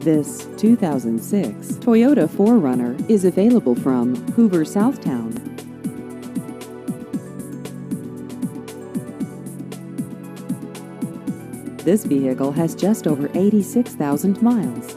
This 2006 Toyota 4Runner is available from Hoover, Southtown. This vehicle has just over 86,000 miles.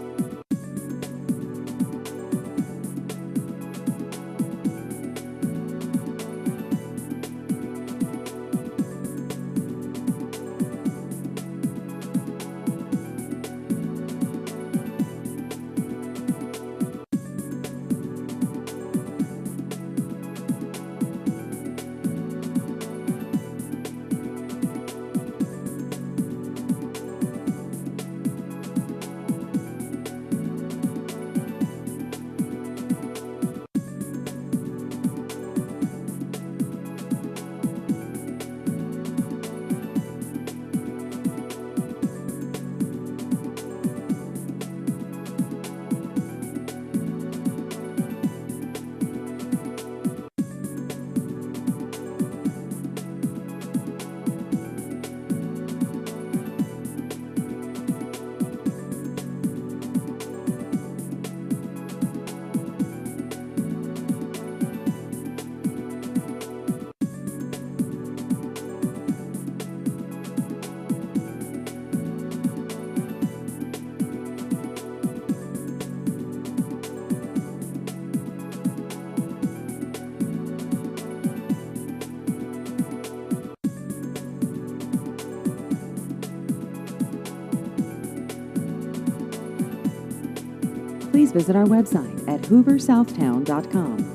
Please visit our website at hooversouthtown.com.